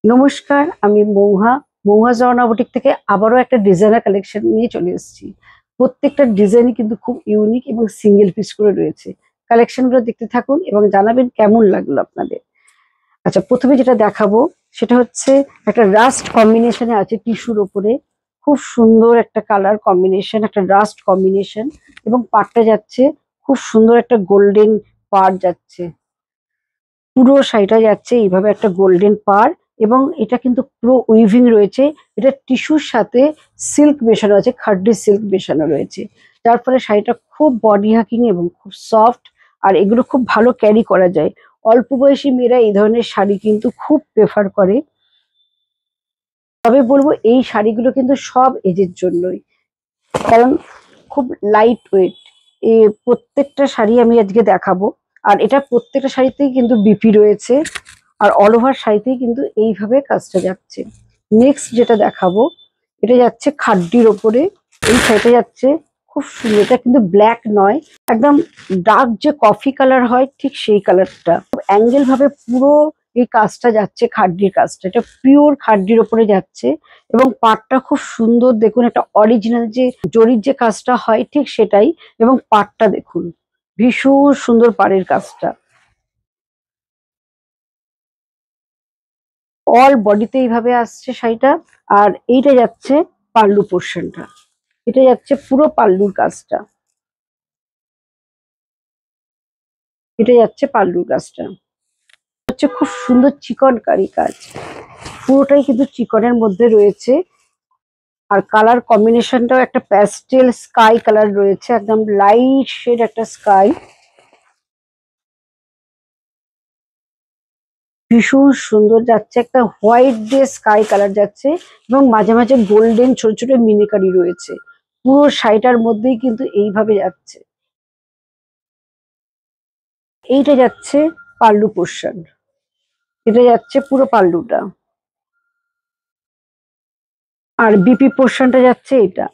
নমস্কার, আমি মৌহা। মৌহা জর্না বুটিক থেকে আবারও একটা ডিজাইনার কালেকশন নিয়ে চলে এসেছি। প্রত্যেকটা ডিজাইনই কিন্তু খুব ইউনিক এবং সিঙ্গেল পিস করে রয়েছে। কালেকশনগুলো দেখতে থাকুন এবং জানাবেন কেমন লাগলো আপনাদের। আচ্ছা, প্রথমে যেটা দেখাবো সেটা হচ্ছে একটা রাস্ট কম্বিনেশনে আছে টিস্যুর ওপরে। খুব সুন্দর একটা কালার কম্বিনেশন, একটা রাস্ট কম্বিনেশন এবং পাড়টা যাচ্ছে খুব সুন্দর একটা গোল্ডেন পাড় যাচ্ছে। পুরো শাড়িটা যাচ্ছে এইভাবে একটা গোল্ডেন পাড় এবং এটা কিন্তু পুরো উইভিং রয়েছে। এটা টিস্যুর সাথে সিল্ক মেশানো আছে, খাড্ডি সিল্ক মেশানো রয়েছে, যার ফলে শাড়িটা খুব বডি হাকিং এবং খুব সফট। আর এগুলো খুব ভালো ক্যারি করা যায়। অল্প বয়সী মেয়েরা এই ধরনের শাড়ি কিন্তু খুব প্রেফার করে। তবে বলবো এই শাড়িগুলো কিন্তু সব এজের জন্যই, কারণ খুব লাইট ওয়েট। এ প্রত্যেকটা শাড়ি আমি আজকে দেখাবো। আর এটা প্রত্যেকটা শাড়িতেই কিন্তু বিপি রয়েছে। আর অল ওভার শাড়িতেই কিন্তু এইভাবে কাজটা যাচ্ছে। নেক্সট যেটা দেখাবো এটা যাচ্ছে খাড্ডির ওপরে। এই শাড়িটা যাচ্ছে খুব সুন্দর। এটা কিন্তু ব্ল্যাক নয়, একদম ডার্ক যে কফি কালার হয় ঠিক সেই কালারটা। অ্যাঙ্গেল ভাবে পুরো এই কাজটা যাচ্ছে, খাড্ডির কাজটা এটা পিওর খাড্ডির ওপরে যাচ্ছে। এবং পাড়টা খুব সুন্দর, দেখুন একটা অরিজিনাল যে জরির যে কাজটা হয় ঠিক সেটাই। এবং পাড়টা দেখুন, ভীষণ সুন্দর পাড়ের কাজটা। অল বডিতে এইভাবে আসছে শাড়িটা। আর এইটা যাচ্ছে পাল্লু পোর্শনটা, এটা যাচ্ছে পুরো পাল্লুর কাজটা। এটা যাচ্ছে পাল্লুর কাজটা, হচ্ছে খুব সুন্দর চিকনকারি কাজ। পুরোটাই কিন্তু চিকনের মধ্যে রয়েছে। আর কালার কম্বিনেশনটাও একটা প্যাস্টেল স্কাই কালার রয়েছে, একদম লাইট শেড একটা স্কাই। ভীষণ সুন্দর যাচ্ছে, একটা হোয়াইট দিয়ে স্কাই কালার যাচ্ছে এবং মাঝে মাঝে গোল্ডেন ছোট ছোট মিনিকারি রয়েছে। পুরো শাড়িটার মধ্যেই কিন্তু এইভাবে যাচ্ছে। এইটা যাচ্ছে পাল্লু পোর্শন, এটা যাচ্ছে পুরো পাল্লুটা। আর বিপি পোর্শনটা যাচ্ছে এটা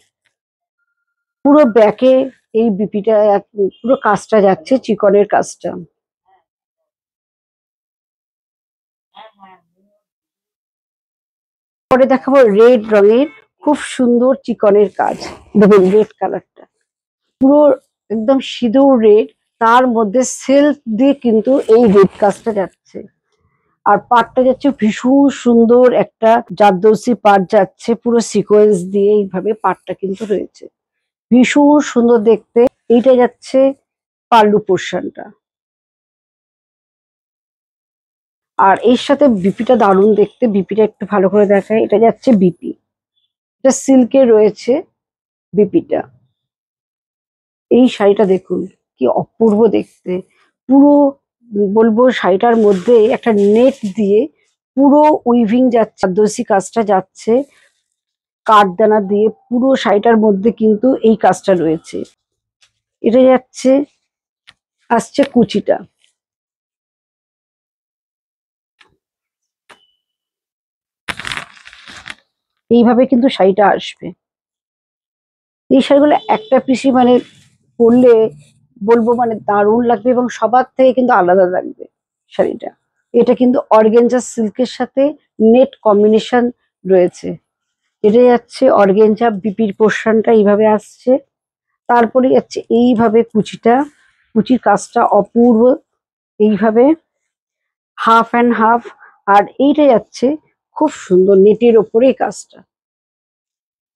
পুরো ব্যাকে। এই বিপিটা পুরো কাজটা যাচ্ছে চিকনের কাজটা। পরে দেখাবো রেড রঙের খুব সুন্দর চিকনের কাজ। দেখুন রেড কালারটা পুরো একদম সিঁদুর রেড, তার মধ্যে সিল্ক দিয়ে কিন্তু এই রেড কাজটা যাচ্ছে। আর পাড়টা যাচ্ছে ভীষণ সুন্দর একটা জারদৌসি পাড় যাচ্ছে, পুরো সিকোয়েন্স দিয়ে এইভাবে পাড়টা কিন্তু রয়েছে, ভীষণ সুন্দর দেখতে। এইটা যাচ্ছে পাল্লু পোর্শনটা। আর এর সাথে বিপিটা দারুণ দেখতে, বিপিটা একটু ভালো করে দেখায়। এটা যাচ্ছে বিপি, এটা সিল্কের রয়েছে বিপিটা। এই শাড়িটা দেখুন কি অপূর্ব দেখতে। পুরো বলবো শাড়িটার মধ্যে একটা নেট দিয়ে পুরো উইভিং যাচ্ছে, দর্জি কাজটা যাচ্ছে কাঠদানা দিয়ে। পুরো শাড়িটার মধ্যে কিন্তু এই কাজটা রয়েছে। এটা যাচ্ছে, আসছে কুচিটা। এইভাবে কিন্তু শাড়িটা আসবে। এই শাড়িগুলো একটা পিসি মানে পরলে বলবো মানে দারুণ লাগবে এবং সবার থেকে কিন্তু আলাদা লাগবে শাড়িটা। এটা কিন্তু অর্গেঞ্জা সিল্কের সাথে নেট কম্বিনেশন রয়েছে। এটা যাচ্ছে অর্গেঞ্জা, বিপির পোর্শনটা এইভাবে আসছে। তারপরে যাচ্ছে এইভাবে কুচিটা, কুচির কাজটা অপূর্ব এইভাবে হাফ অ্যান্ড হাফ। আর এইটা যাচ্ছে খুব সুন্দর নেটের ওপরে এই কাজটা,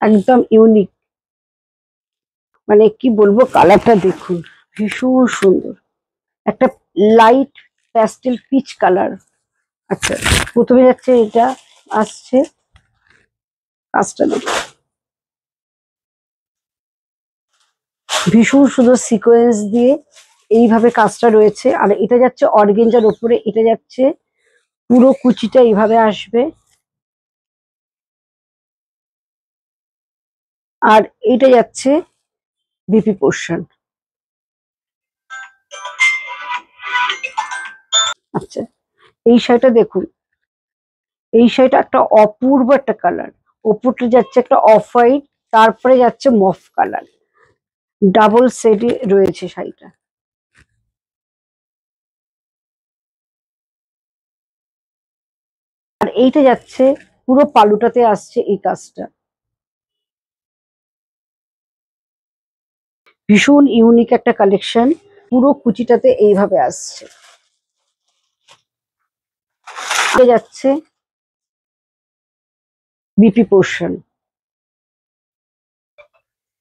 একদম ইউনিক। মানে কি বলবো, কালারটা দেখুন ভীষণ সুন্দর, একটা লাইট প্যাস্টেল পিচ কালার। আচ্ছা, প্রথমে যাচ্ছে এটা আসছে কাজটা দেখুন, ভীষণ সুন্দর সিকোয়েন্স দিয়ে এইভাবে কাজটা রয়েছে। আর এটা যাচ্ছে অর্গেঞ্জার ওপরে, এটা যাচ্ছে পুরো কুচিটা এইভাবে আসবে। আর এটা যাচ্ছে বিপি পোর্শন। আচ্ছা, এই শাড়িটা দেখুন, এই শাড়িটা একটা অপূর্ব একটা কালার। ওপরটা যাচ্ছে একটা অফ হোয়াইট, তারপরে যাচ্ছে মফ কালার, ডাবল সেটে রয়েছে শাড়িটা। আর এইটা যাচ্ছে পুরো পালুটাতে আসছে এই কাজটা, ভীষণ ইউনিক একটা কালেকশন। পুরো কুচিটাতে এইভাবে আসছে, যাচ্ছে বিপি পোর্শন।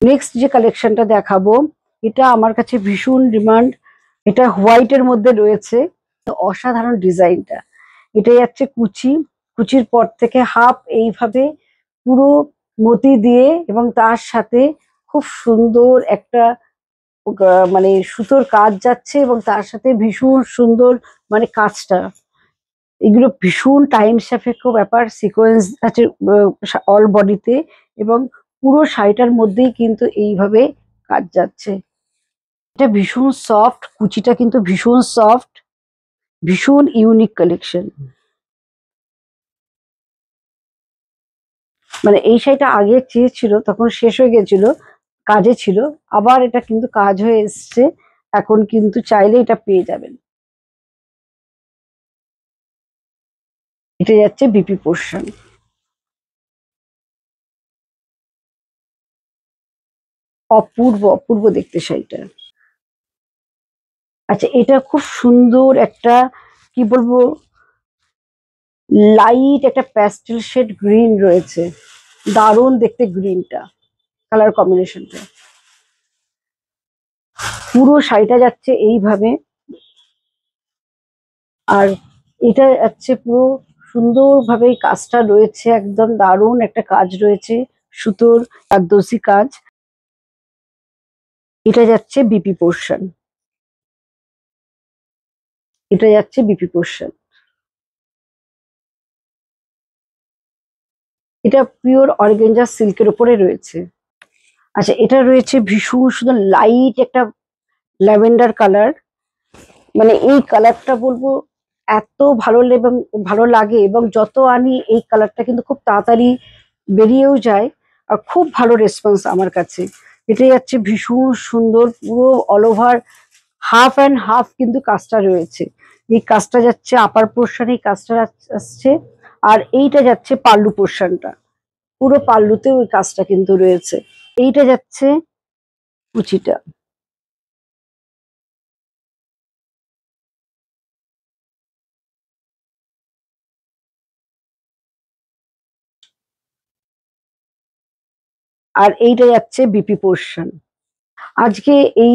নেক্সট যে কালেকশনটা দেখাবো, এটা আমার কাছে ভীষণ ডিমান্ড। এটা হোয়াইটের মধ্যে রয়েছে, অসাধারণ ডিজাইনটা। এটা যাচ্ছে কুচি, কুচির পর থেকে হাফ এইভাবে পুরো মতি দিয়ে, এবং তার সাথে খুব সুন্দর একটা মানে সুতোর কাজ যাচ্ছে, এবং তার সাথে ভীষণ সুন্দর মানে কাজটা। এগুলো ভীষণ টাইম সাপেক্ষ ব্যাপার, সিকোয়েন্স আছে অল বডিতে, এবং পুরো শাড়িটার মধ্যেই কিন্তু এইভাবে কাজ যাচ্ছে। এটা ভীষণ সফট, কুচিটা কিন্তু ভীষণ সফট, ভীষণ ইউনিক কালেকশন। মানে এই শাড়িটা আগে চেয়েছিল, তখন শেষ হয়ে গেছিল, কাজে ছিল, আবার এটা কিন্তু কাজ হয়ে এসছে, এখন কিন্তু চাইলে এটা পেয়ে যাবেন। এটা যাচ্ছে বিপি পোর্শন। অপূর্ব অপূর্ব দেখতে শাড়িটা। আচ্ছা, এটা খুব সুন্দর একটা, কি বলবো, লাইট একটা প্যাস্টেল শেড গ্রিন রয়েছে, দারুণ দেখতে গ্রিনটা, কালার কম্বিনেশনটা। পুরো শাড়িটা যাচ্ছে এইভাবে, আর এটা যাচ্ছে পুরো সুন্দরভাবে কাজটা রয়েছে, একদম দারুণ একটা কাজ রয়েছে, সুতোর কারদোসি কাজ। এটা যাচ্ছে বিপি পোর্শন, এটা যাচ্ছে বিপি পোর্শন। এটা পিওর অর্গানজা সিল্কের উপরে রয়েছে। আচ্ছা, এটা রয়েছে ভীষণ সুন্দর লাইট একটা ল্যাভেন্ডার কালার। মানে এই কালারটা বলবো এত এবং ভালো লাগে, এবং যত আনি এই কালারটা কিন্তু খুব তাড়াতাড়ি বেরিয়েও যায়, আর খুব ভালো রেসপন্স আমার কাছে। এটা যাচ্ছে ভীষণ সুন্দর, পুরো all over half and half কিন্তু কাজটা রয়েছে। এই কাজটা যাচ্ছে আপার পোর্শন, এই কাজটা আসছে, আর এইটা যাচ্ছে পাল্লু পোর্শনটা, পুরো পাল্লুতেও ওই কাজটা কিন্তু রয়েছে। এইটা যাচ্ছে কুচিটা। আর এইটা যাচ্ছে বিপি পোর্শন। আজকে এই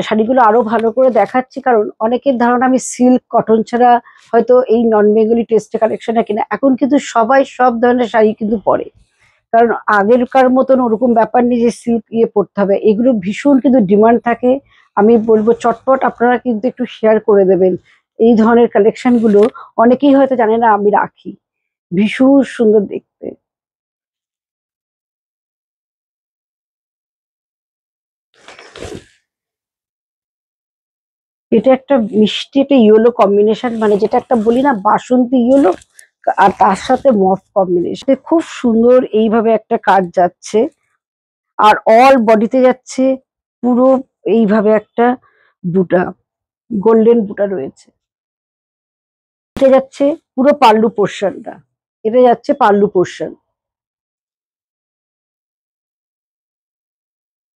শাড়িগুলো আরো ভালো করে দেখাচ্ছি, কারণ অনেকের ধারণা আমি সিল্ক কটন ছাড়া হয়তো এই নন বেঙ্গলি টেস্টে কালেকশনে কিনা। এখন কিন্তু সবাই সব ধরনের শাড়ি কিন্তু পরে, কারণ আগেরকার মতন ওরকম ব্যাপার নেই যে সিল্ক ইয়ে পড়তে হবে, এগুলো ভীষণ কিন্তু ডিমান্ড থাকে। আমি বলবো চটপট আপনারা কিন্তু একটু শেয়ার করে দেবেন এই ধরনের কালেকশন গুলো, অনেকেই হয়তো জানে না আমি রাখি, ভীষণ সুন্দর দেখতে। এটা একটা মিষ্টি একটা ইয়েলো কম্বিনেশন, মানে যেটা একটা বলি না বাসন্তী ইয়েলো, আর তার সাথে মফ কম্বিনেশন, খুব সুন্দর এইভাবে একটা কাজ যাচ্ছে, আর অল বডিতে যাচ্ছে পুরো এইভাবে একটা বুটা, গোল্ডেন বুটা রয়েছে। এটা যাচ্ছে পুরো পাল্লু পোর্শনটা, এটা যাচ্ছে পাল্লু পোর্শন।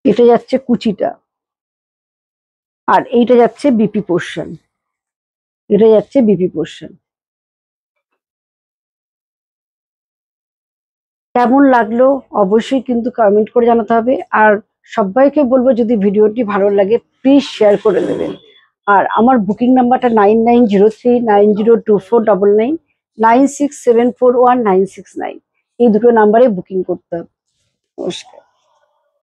এটা যাচ্ছে কুচিটা, আর এইটা যাচ্ছে বিপি পোর্শন, এটা যাচ্ছে বিপি পোর্শন। কেমন লাগলো অবশ্যই কিন্তু কমেন্ট করে জানাতে হবে, আর সবাইকে বলবো যদি ভিডিওটি ভালো লাগে প্লিজ শেয়ার করে দেবেন। আর আমার বুকিং নাম্বারটা 9903902499, 96741969, এই দুটো নাম্বারে বুকিং করতে হবে। নমস্কার।